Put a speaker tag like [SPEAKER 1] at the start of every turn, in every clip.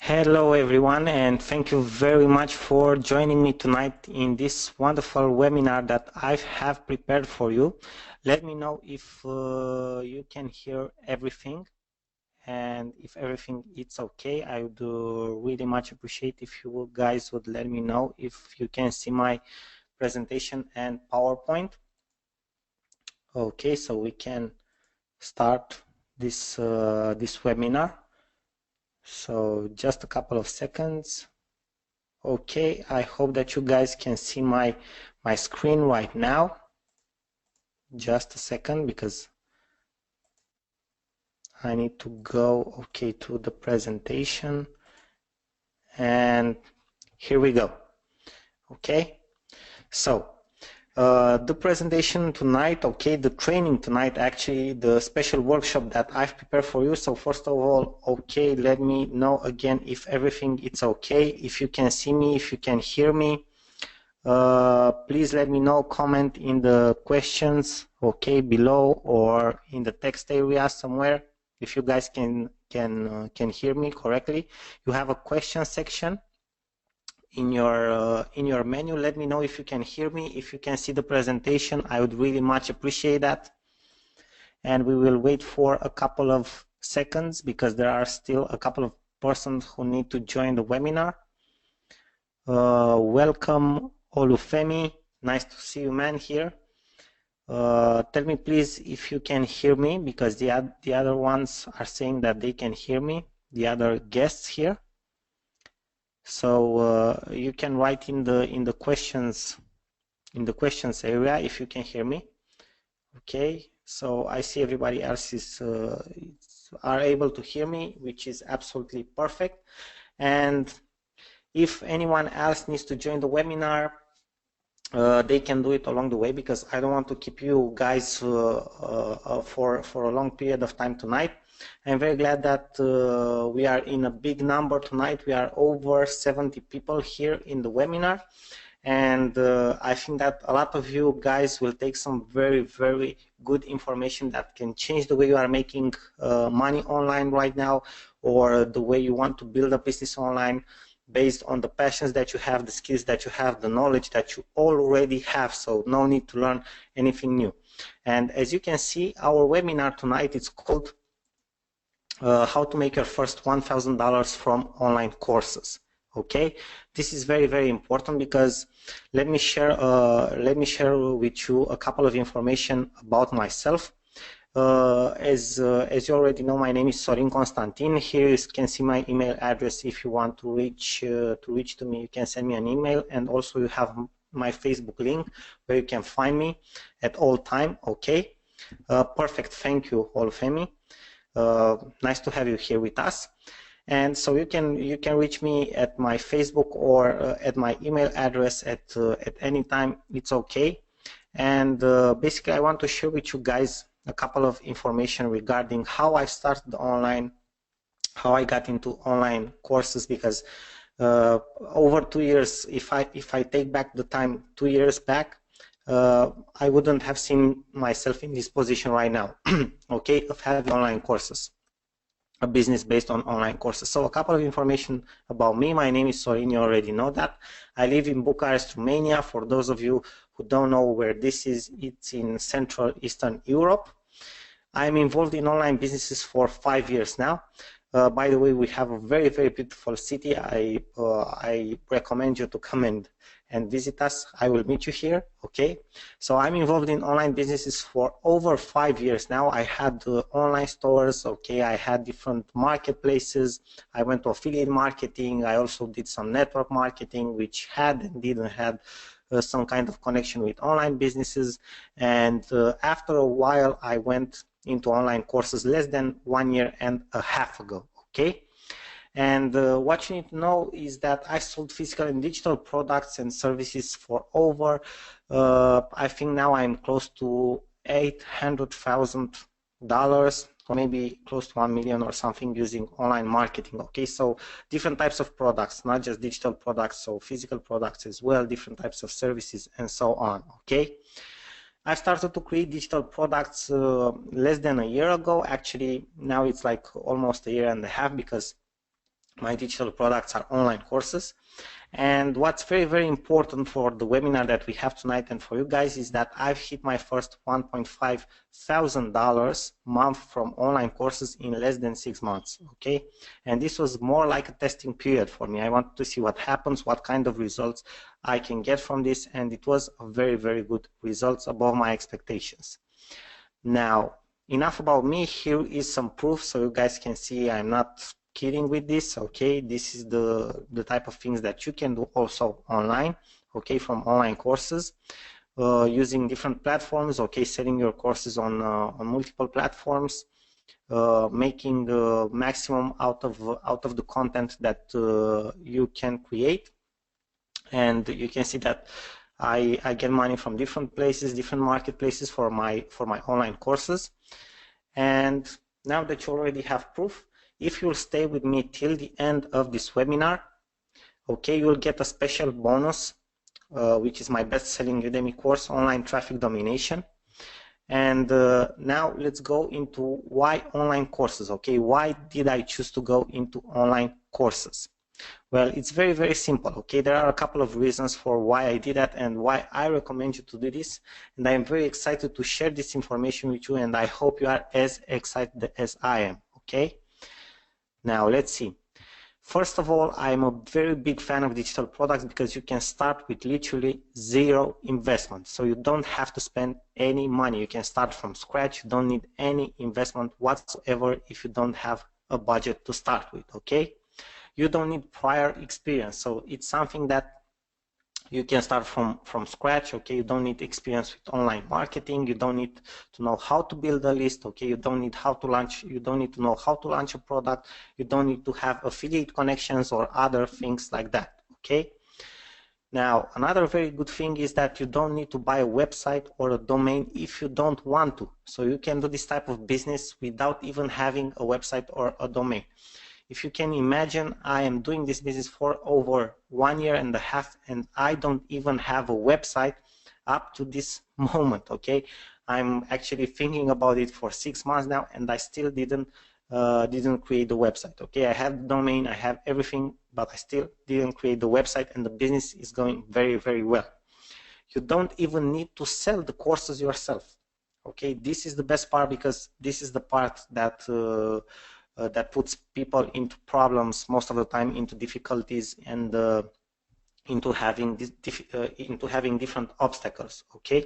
[SPEAKER 1] Hello everyone, and thank you very much for joining me tonight in this wonderful webinar that I have prepared for you. Let me know if you can hear everything, and if everything is okay. I would really much appreciate if you guys would let me know if you can see my presentation and PowerPoint. Okay, so we can start this webinar. So just a couple of seconds. Okay, I hope that you guys can see my screen right now. Just a second, because I need to go to the presentation, and here we go. Okay, so the presentation tonight, the training tonight, actually the special workshop that I've prepared for you. So first of all, let me know again if everything is okay, if you can see me, if you can hear me. Please let me know, comment in the questions below, or in the text area somewhere if you guys can hear me correctly. You have a question section in your menu. Let me know if you can hear me, if you can see the presentation. I would really much appreciate that. And we will wait for a couple of seconds because there are still a couple of persons who need to join the webinar. Welcome Olufemi, nice to see you, man, here. Tell me please if you can hear me, because the other ones are saying that they can hear me, the other guests here. So you can write in the questions area if you can hear me. Okay, so I see everybody else is are able to hear me, which is absolutely perfect. And if anyone else needs to join the webinar, they can do it along the way, because I don't want to keep you guys for a long period of time tonight. I'm very glad that we are in a big number tonight. We are over 70 people here in the webinar, and I think that a lot of you guys will take some very, very good information that can change the way you are making money online right now, or the way you want to build a business online, based on the passions that you have, the skills that you have, the knowledge that you already have. So no need to learn anything new. And as you can see, our webinar tonight is called how to make your first $1,000 from online courses. Okay, this is very, very important, because let me share with you a couple of information about myself. As you already know, my name is Sorin Constantin. Here you can see my email address. If you want to reach to me, you can send me an email, and also you have my Facebook link where you can find me at all time. Okay, perfect. Thank you, Olufemi. Nice to have you here with us. And so you can reach me at my Facebook or at my email address at any time. It's okay. And basically, I want to share with you guys a couple of information regarding how I started online, how I got into online courses, because over 2 years, if I take back the time 2 years back, I wouldn't have seen myself in this position right now, okay, of having online courses, a business based on online courses. So a couple of information about me. My name is Sorin, you already know that. I live in Bucharest, Romania. For those of you who don't know where this is, it's in Central Eastern Europe. I'm involved in online businesses for 5 years now. By the way, we have a very, very beautiful city. I recommend you to come and visit us. I will meet you here. Okay, so I'm involved in online businesses for over 5 years now. I had online stores. Okay, I had different marketplaces. I went to affiliate marketing. I also did some network marketing, which had and didn't have some kind of connection with online businesses. And after a while, I went into online courses less than 1.5 years ago. Okay, and what you need to know is that I sold physical and digital products and services for over I think now I'm close to $800,000, or maybe close to 1 million or something, using online marketing. Okay, so different types of products, not just digital products, so physical products as well, different types of services, and so on. Okay, I started to create digital products less than a year ago. Actually, now it's like almost 1.5 years, because My digital products are online courses. And what's very, very important for the webinar that we have tonight and for you guys is that I've hit my first $1.5 thousand month from online courses in less than 6 months. Okay, and this was more like a testing period for me. I wanted to see what happens, what kind of results I can get from this, and it was a very, very good results, above my expectations. Now, enough about me. Here is some proof so you guys can see I'm not kidding with this. Okay, this is the type of things that you can do also online, okay, from online courses, using different platforms, okay, selling your courses on multiple platforms, making the maximum out of the content that you can create. And you can see that I get money from different places, different marketplaces for my online courses. And now that you already have proof, if you'll stay with me till the end of this webinar, okay, you'll get a special bonus, which is my best-selling Udemy course, Online Traffic Domination. And now let's go into why online courses, okay? Why did I choose to go into online courses? Well, it's very, very simple, okay? There are a couple of reasons for why I did that and why I recommend you to do this. And I am very excited to share this information with you, and I hope you are as excited as I am, okay? Now, let's see. First of all, I'm a very big fan of digital products because you can start with literally zero investment. So you don't have to spend any money. You can start from scratch. You don't need any investment whatsoever if you don't have a budget to start with, okay? You don't need prior experience. So it's something that you can start from scratch, okay? You don't need experience with online marketing. You don't need to know how to build a list, okay? You don't need to know how to launch a product. You don't need to have affiliate connections or other things like that, okay? Now, another very good thing is that you don't need to buy a website or a domain if you don't want to. So you can do this type of business without even having a website or a domain. If you can imagine, I am doing this business for over 1.5 years, and I don't even have a website up to this moment, okay? I'm actually thinking about it for 6 months now, and I still didn't create the website, okay? I have the domain, I have everything, but I still didn't create the website, and the business is going very, very well. You don't even need to sell the courses yourself, okay? This is the best part, because this is the part that that puts people into problems most of the time, into difficulties, and into having different obstacles, okay?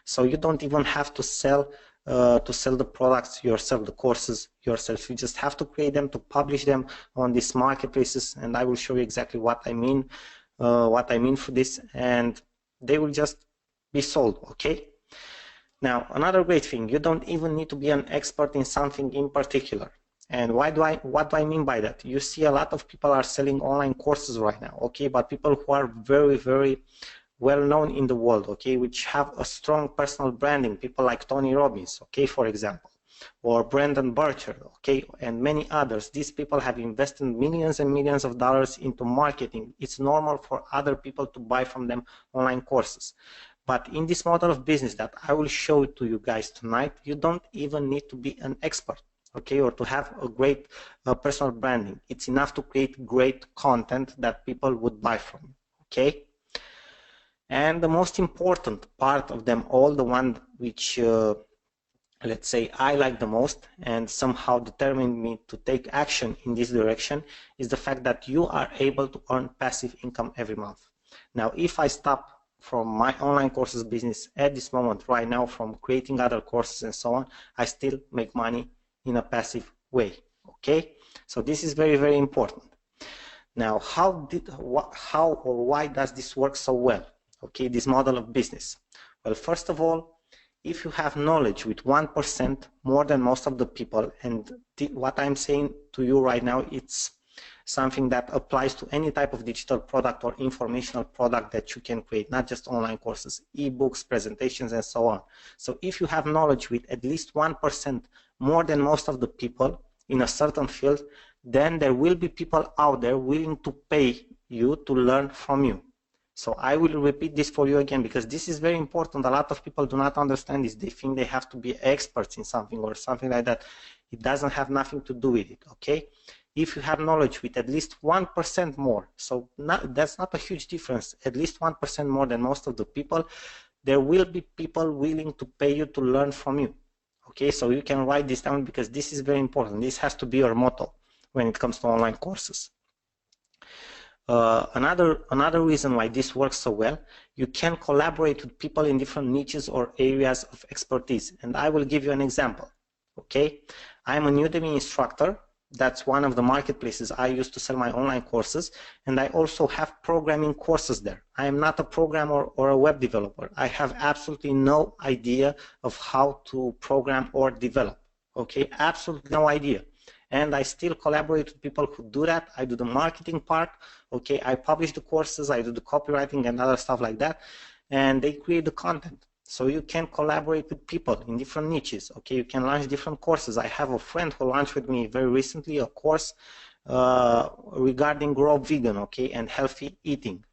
[SPEAKER 1] So you don't even have to sell the products yourself, the courses yourself. You just have to create them, to publish them on these marketplaces, and I will show you exactly what I mean for this, and they will just be sold, okay? Now, another great thing, you don't even need to be an expert in something in particular. And what do I mean by that? You see a lot of people are selling online courses right now, okay? But people who are very, very well known in the world, okay, which have a strong personal branding, people like Tony Robbins, okay, for example, or Brandon Burchard, okay, and many others. These people have invested millions and millions of dollars into marketing. It's normal for other people to buy from them online courses. But in this model of business that I will show to you guys tonight, you don't even need to be an expert, okay, or to have a great personal branding. It's enough to create great content that people would buy from you, okay? And the most important part of them all, the one which, let's say, I like the most and somehow determined me to take action in this direction, is the fact that you are able to earn passive income every month. Now, if I stop from my online courses business at this moment right now, from creating other courses and so on, I still make money in a passive way, okay? So this is very, very important. Now, how or why does this work so well, okay, this model of business? Well, first of all, if you have knowledge with 1% more than most of the people, and what I'm saying to you right now, it's something that applies to any type of digital product or informational product that you can create, not just online courses, ebooks, presentations, and so on. So if you have knowledge with at least 1% more than most of the people in a certain field, then there will be people out there willing to pay you to learn from you. So I will repeat this for you again, because this is very important. A lot of people do not understand this. They think they have to be experts in something or something like that. It doesn't have nothing to do with it, okay? if you have knowledge with at least 1% more, so that's not a huge difference, at least 1% more than most of the people, there will be people willing to pay you to learn from you. Okay, so you can write this down because this is very important. This has to be your motto when it comes to online courses. Another reason why this works so well, you can collaborate with people in different niches or areas of expertise. And I will give you an example. Okay, I'm a Udemy instructor. That's one of the marketplaces I use to sell my online courses, and I also have programming courses there. I am not a programmer or a web developer. I have absolutely no idea of how to program or develop. Okay, absolutely no idea. And I still collaborate with people who do that. I do the marketing part. Okay, I publish the courses, I do the copywriting and other stuff like that, and they create the content. So you can collaborate with people in different niches. Okay, you can launch different courses. I have a friend who launched with me very recently a course regarding raw vegan, okay, and healthy eating.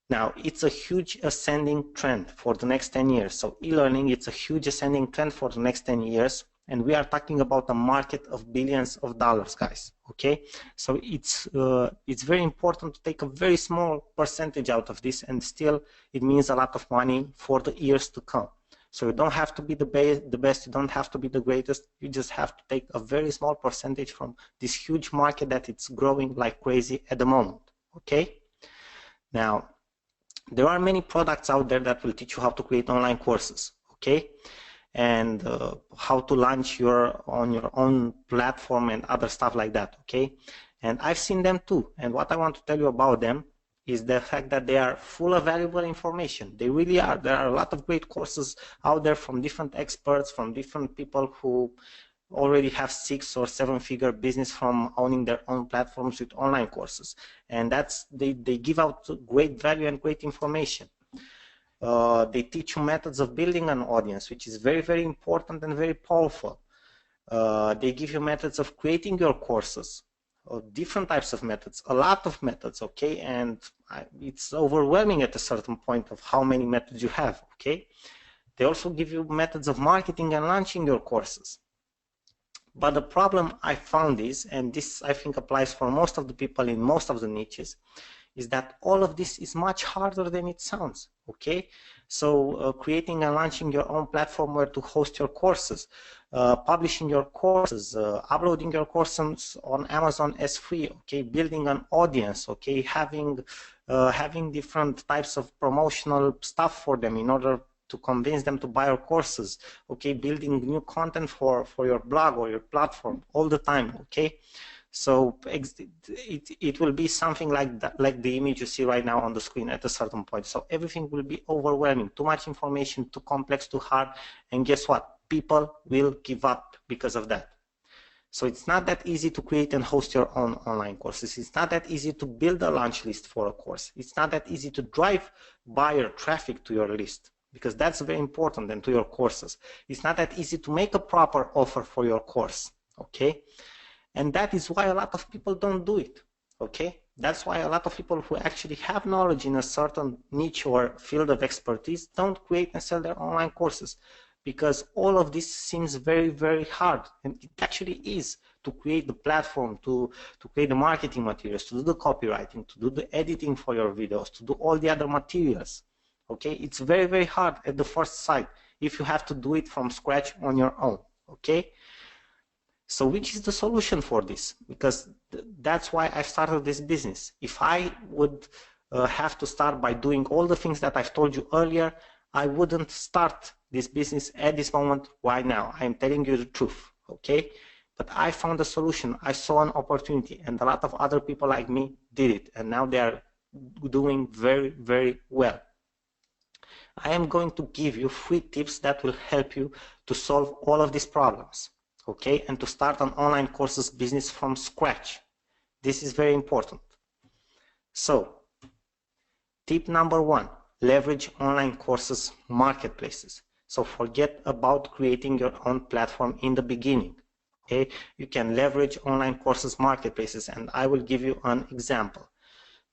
[SPEAKER 1] Now, it's a huge ascending trend for the next 10 years. So e-learning, it's a huge ascending trend for the next 10 years. And we are talking about a market of billions of dollars, guys. Okay, so it's very important to take a very small percentage out of this, and still it means a lot of money for the years to come. So you don't have to be the best, you don't have to be the greatest, you just have to take a very small percentage from this huge market that it's growing like crazy at the moment. Okay, now there are many products out there that will teach you how to create online courses. Okay, and how to launch on your own platform and other stuff like that. Okay, and I've seen them too, and what I want to tell you about them is the fact that they are full of valuable information. They really are. There are a lot of great courses out there from different experts, from different people who already have 6- or 7-figure business from owning their own platforms with online courses, and they give out great value and great information. They teach you methods of building an audience, which is very, very important and very powerful. They give you methods of creating your courses, different types of methods, a lot of methods, okay? And it's overwhelming at a certain point of how many methods you have, okay? They also give you methods of marketing and launching your courses. But the problem I found is, and this I think applies for most of the people in most of the niches, is that all of this is much harder than it sounds. Okay, so creating and launching your own platform where to host your courses, publishing your courses, uploading your courses on Amazon as free, okay, building an audience, okay, having different types of promotional stuff for them in order to convince them to buy your courses, okay, building new content for your blog or your platform all the time, okay. So it will be something like that, like the image you see right now on the screen at a certain point. So everything will be overwhelming, too much information, too complex, too hard, and guess what? People will give up because of that. So it's not that easy to create and host your own online courses. It's not that easy to build a launch list for a course. It's not that easy to drive buyer traffic to your list, because that's very important, and to your courses. It's not that easy to make a proper offer for your course, okay? And that is why a lot of people don't do it, okay? That's why a lot of people who actually have knowledge in a certain niche or field of expertise don't create and sell their online courses, because all of this seems very, very hard. And it actually is, to create the platform, to create the marketing materials, to do the copywriting, to do the editing for your videos, to do all the other materials, okay? It's very, very hard at the first sight if you have to do it from scratch on your own, okay? So which is the solution for this? Because that's why I started this business. If I would have to start by doing all the things that I've told you earlier, I wouldn't start this business at this moment right now. I'm telling you the truth, okay? But I found a solution. I saw an opportunity, and a lot of other people like me did it, and now they are doing very, very well. I am going to give you 3 tips that will help you to solve all of these problems. Okay, and to start an online courses business from scratch. This is very important. So, tip number 1, leverage online courses marketplaces. So forget about creating your own platform in the beginning. Okay, you can leverage online courses marketplaces, and I will give you an example.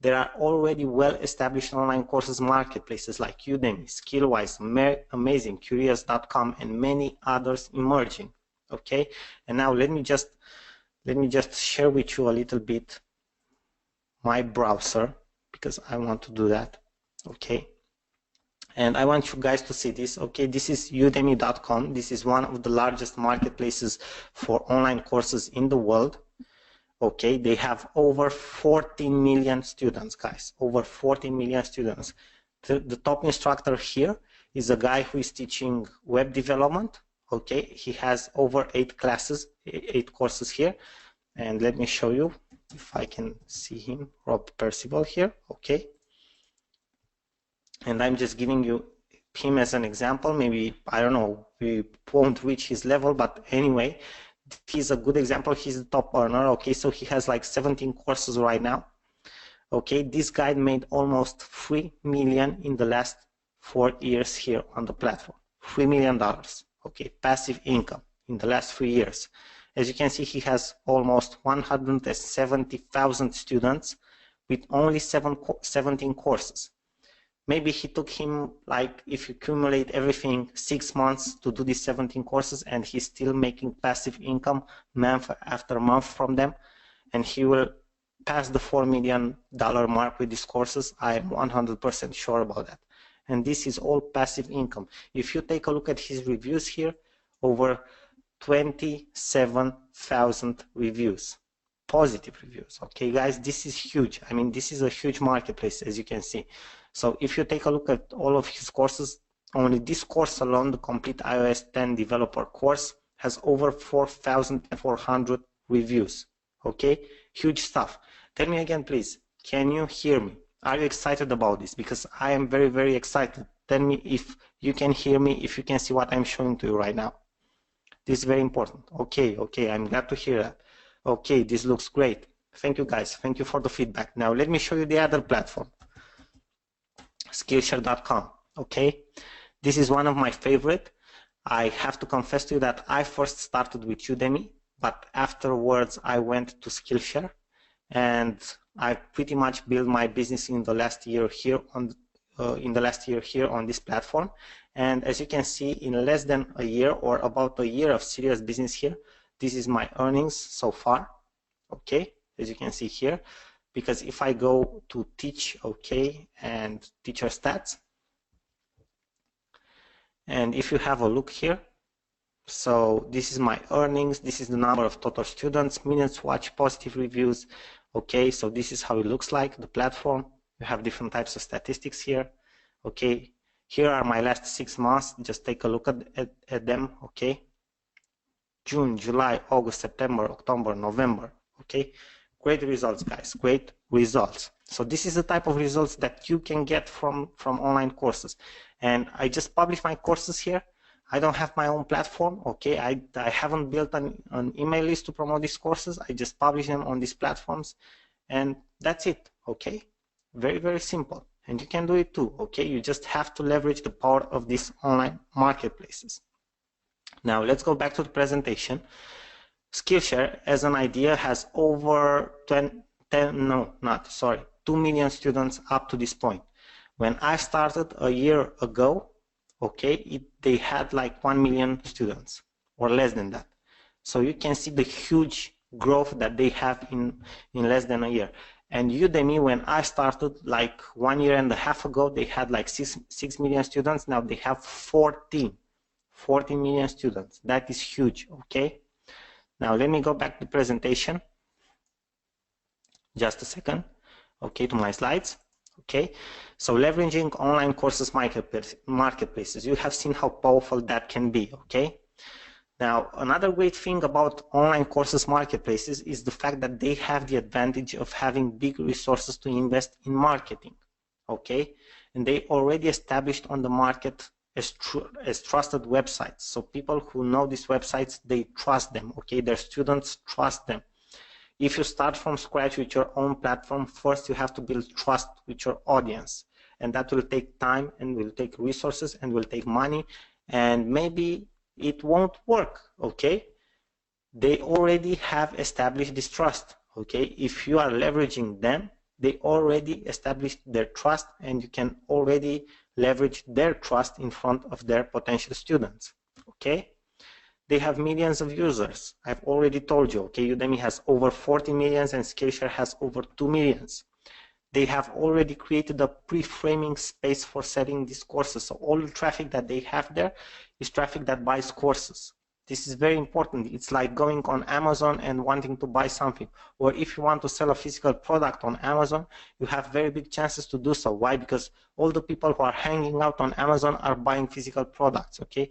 [SPEAKER 1] There are already well-established online courses marketplaces like Udemy, Skillwise, Amazing, Curious.com, and many others emerging. Okay, and now let me just let me just share with you a little bit my browser, because I want to do that. Okay, and I want you guys to see this. Okay, this is udemy.com. This is one of the largest marketplaces for online courses in the world. Okay, they have over 14 million students, guys, over 14 million students. The top instructor here is a guy who is teaching web development. Okay, he has over 8 courses here, and let me show you if I can see him, Rob Percival here. Okay, and I'm just giving you him as an example. Maybe, I don't know, we won't reach his level, but anyway, he's a good example. He's the top earner. Okay, so he has like 17 courses right now. Okay, this guy made almost $3 million in the last 4 years here on the platform. $3 million. Okay, passive income in the last 3 years. As you can see, he has almost 170,000 students with only 17 courses. Maybe he took him, like, if you accumulate everything, 6 months to do these 17 courses, and he's still making passive income month after month from them, and he will pass the $4 million mark with these courses. I am 100% sure about that. And this is all passive income. If you take a look at his reviews here, over 27,000 reviews, positive reviews. Okay, guys, this is huge. I mean, this is a huge marketplace, as you can see. So if you take a look at all of his courses, only this course alone, the complete iOS 10 developer course, has over 4,400 reviews. Okay, huge stuff. Tell me again, please, can you hear me? Are you excited about this? Because I am very, very excited. Tell me if you can hear me, if you can see what I'm showing to you right now. This is very important. Okay, I'm glad to hear that. Okay, this looks great. Thank you, guys. Thank you for the feedback. Now let me show you the other platform, Skillshare.com. Okay, this is one of my favorite. I have to confess to you that I first started with Udemy, but afterwards I went to Skillshare, and I pretty much built my business in the last year here on this platform. And as you can see, in less than a year, or about a year of serious business here, this is my earnings so far. Okay, as you can see here, because if I go to teach, okay, and teacher stats, and if you have a look here, so this is my earnings, this is the number of total students, minutes watched, positive reviews. Okay, so this is how it looks like, the platform. You have different types of statistics here. Okay, here are my last 6 months. Just take a look at them. Okay, June, July, August, September, October, November. Okay, great results, guys, great results. So this is the type of results that you can get from online courses. And I just publish my courses here. I don't have my own platform. Okay, I haven't built an email list to promote these courses. I just publish them on these platforms, and that's it. Okay, very, very simple. And you can do it too. Okay, you just have to leverage the power of these online marketplaces. Now let's go back to the presentation. Skillshare as an idea has over 2 million students up to this point. When I started a year ago, okay, they had like 1 million students or less than that. So you can see the huge growth that they have in less than a year. And Udemy, when I started like 1.5 years ago, they had like 6 million students. Now they have 14 million students. That is huge. Okay, now let me go back to the presentation, just a second. Okay, to my slides. Okay, so leveraging online courses marketplaces, you have seen how powerful that can be. Okay, now another great thing about online courses marketplaces is the fact that they have the advantage of having big resources to invest in marketing. Okay, and they already established on the market as trusted websites. So people who know these websites, they trust them. Okay, their students trust them. If you start from scratch with your own platform, first you have to build trust with your audience, and that will take time and will take resources and will take money, and maybe it won't work. Okay, they already have established this trust. Okay, if you are leveraging them, they already established their trust, and you can already leverage their trust in front of their potential students. Okay, they have millions of users. I've already told you, okay, Udemy has over 40 millions and Skillshare has over 2 millions. They have already created a pre-framing space for selling these courses. So all the traffic that they have there is traffic that buys courses. This is very important. It's like going on Amazon and wanting to buy something. Or if you want to sell a physical product on Amazon, you have very big chances to do so. Why? Because all the people who are hanging out on Amazon are buying physical products, okay?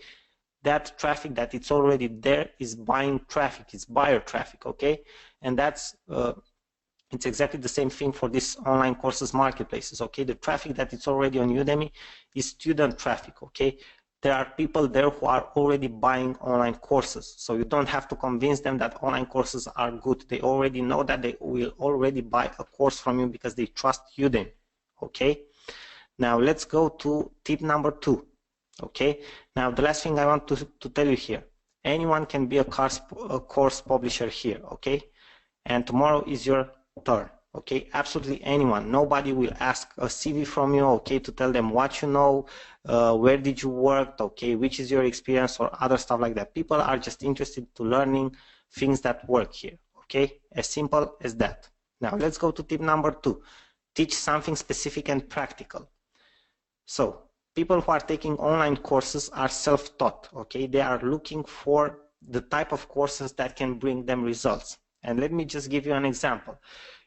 [SPEAKER 1] That traffic that it's already there is buying traffic, it's buyer traffic, okay? And that's it's exactly the same thing for these online courses marketplaces, okay? The traffic that it's already on Udemy is student traffic, okay? There are people there who are already buying online courses, so you don't have to convince them that online courses are good. They already know that they will already buy a course from you because they trust Udemy, okay? Now let's go to tip number 2, okay? Now the last thing I want to tell you here, anyone can be a course publisher here, okay? And tomorrow is your turn, okay? Absolutely anyone. Nobody will ask a CV from you, okay, to tell them what you know, where did you work, okay, which is your experience, or other stuff like that. People are just interested to learning things that work here, okay? As simple as that. Now let's go to tip number 2. Teach something specific and practical. So people who are taking online courses are self-taught, okay? They are looking for the type of courses that can bring them results. And let me just give you an example.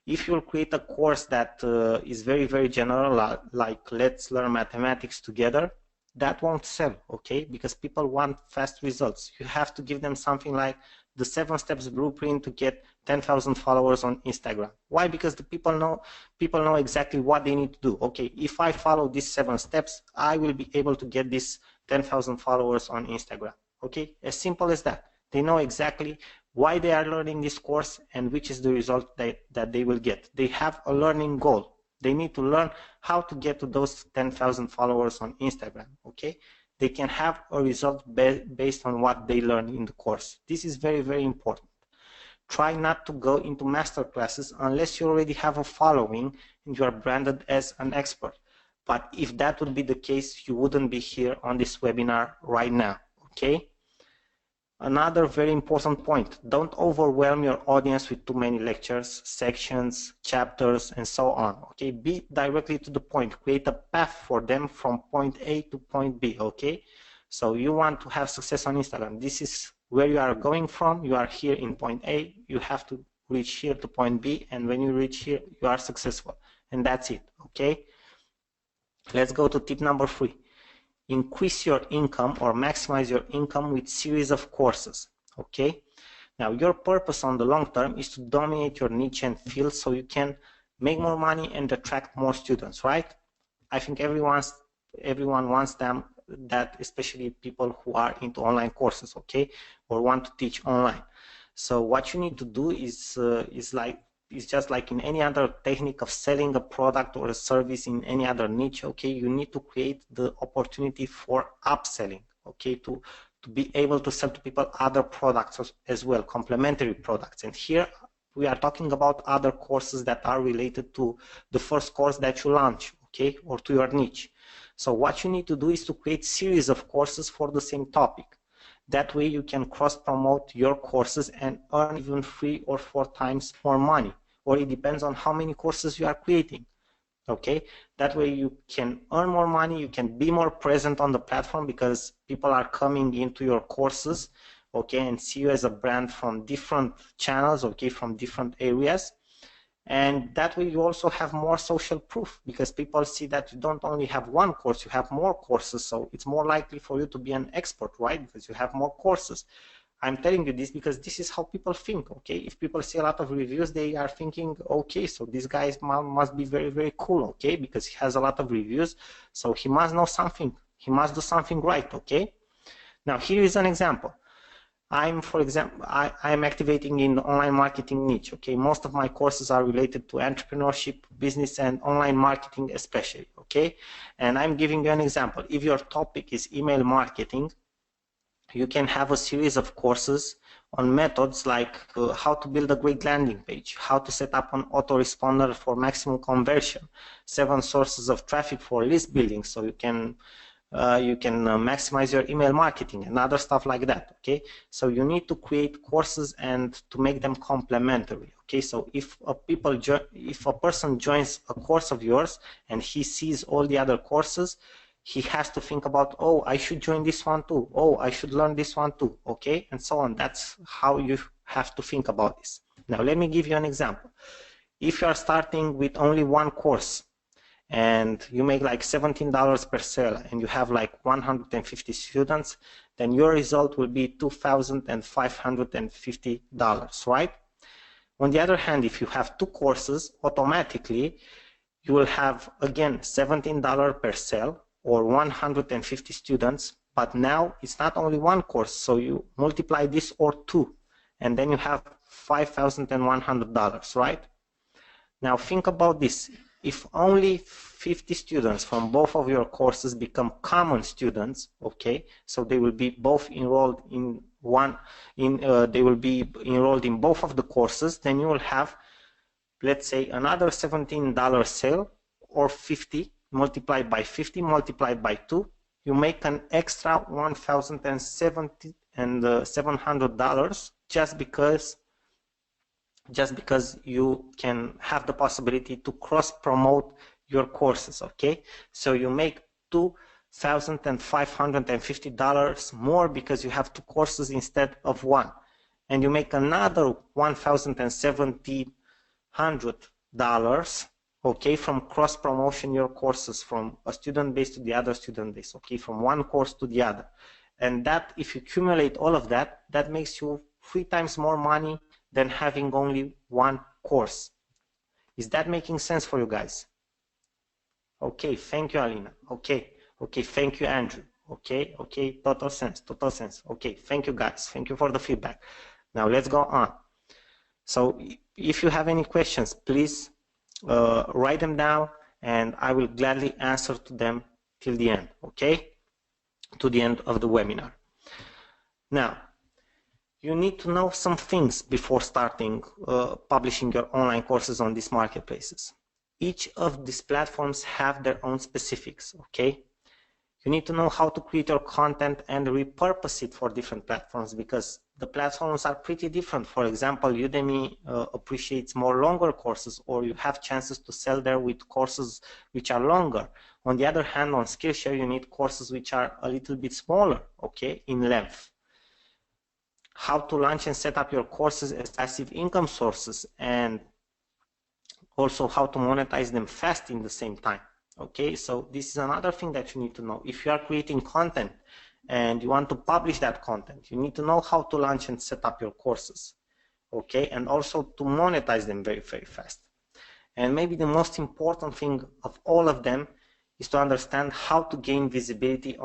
[SPEAKER 1] If you'll create a course that is very, very general, like let's learn mathematics together, that won't sell, okay? Because people want fast results. You have to give them something like the 7 steps blueprint to get 10,000 followers on Instagram. Why? Because the people know exactly what they need to do. Okay, if I follow these 7 steps, I will be able to get this 10,000 followers on Instagram. Okay, as simple as that. They know exactly why they are learning this course and which is the result that they will get. They have a learning goal. They need to learn how to get to those 10,000 followers on Instagram, okay? They can have a result based on what they learn in the course. This is very, very important. Try not to go into master classes unless you already have a following and you are branded as an expert. But if that would be the case, you wouldn't be here on this webinar right now, okay? Another very important point, don't overwhelm your audience with too many lectures, sections, chapters, and so on, okay? Be directly to the point, create a path for them from point A to point B, okay? So you want to have success on Instagram. This is where you are going from. You are here in point A, you have to reach here to point B, and when you reach here, you are successful. And that's it, okay? Let's go to tip number 3. Increase your income or maximize your income with series of courses, okay? Now your purpose on the long term is to dominate your niche and field so you can make more money and attract more students, right? I think everyone wants them, that especially people who are into online courses, okay, or want to teach online. So what you need to do is just like in any other technique of selling a product or a service in any other niche, okay, you need to create the opportunity for upselling, okay, to be able to sell to people other products as well, complementary products. And here we are talking about other courses that are related to the first course that you launch, okay, or to your niche. So what you need to do is to create series of courses for the same topic. That way you can cross-promote your courses and earn even 3 or 4 times more money, or it depends on how many courses you are creating, okay? That way you can earn more money, you can be more present on the platform because people are coming into your courses, okay, and see you as a brand from different channels, okay, from different areas. And that way you also have more social proof because people see that you don't only have one course, you have more courses, so it's more likely for you to be an expert, right? Because you have more courses. I'm telling you this because this is how people think, okay? If people see a lot of reviews, they are thinking, okay, so this guy must be very, very cool, okay? Because he has a lot of reviews, so he must know something. He must do something right, okay? Now, here is an example. For example, I'm activating in the online marketing niche, okay? Most of my courses are related to entrepreneurship, business, and online marketing especially, okay? And I'm giving you an example. If your topic is email marketing, you can have a series of courses on methods like how to build a great landing page, how to set up an autoresponder for maximum conversion, 7 sources of traffic for list building, so you can you can maximize your email marketing and other stuff like that. Okay, so you need to create courses and to make them complementary. Okay, so if a person joins a course of yours and he sees all the other courses, he has to think about, oh, I should join this one too, oh, I should learn this one too, okay, and so on. That's how you have to think about this. Now let me give you an example. If you are starting with only one course and you make like $17 per sale and you have like 150 students, then your result will be $2,550, right? On the other hand, if you have two courses, automatically you will have again $17 per sale or 150 students, but now it's not only one course, so you multiply this or two, and then you have $5,100, right? Now think about this. If only 50 students from both of your courses become common students, okay, so they will be both enrolled in they will be enrolled in both of the courses, then you will have, let's say, another $17 sale, or 50 multiplied by 50 multiplied by 2, you make an extra $1,700 just because you can have the possibility to cross promote your courses. Okay, so you make $2,550 more because you have two courses instead of one, and you make another $1,700, okay, from cross promotion your courses from a student base to the other student base, okay, from one course to the other. And that, if you accumulate all of that, that makes you 3 times more money than having only one course. Is that making sense for you guys? Okay, thank you, Alina. Okay, thank you, Andrew. Okay, total sense. Okay, thank you guys. Thank you for the feedback. Now let's go on. So if you have any questions, please write them down and I will gladly answer to them till the end, okay? To the end of the webinar. Now, you need to know some things before starting publishing your online courses on these marketplaces. Each of these platforms have their own specifics, okay? You need to know how to create your content and repurpose it for different platforms, because the platforms are pretty different. For example, Udemy appreciates more longer courses, or you have chances to sell there with courses which are longer. On the other hand, on Skillshare, you need courses which are a little bit smaller, okay, in length. How to launch and set up your courses as passive income sources, and also how to monetize them fast in the same time. Okay, so this is another thing that you need to know. If you are creating content and you want to publish that content, you need to know how to launch and set up your courses, okay, and also to monetize them very, very fast. And maybe the most important thing of all of them is to understand how to gain visibility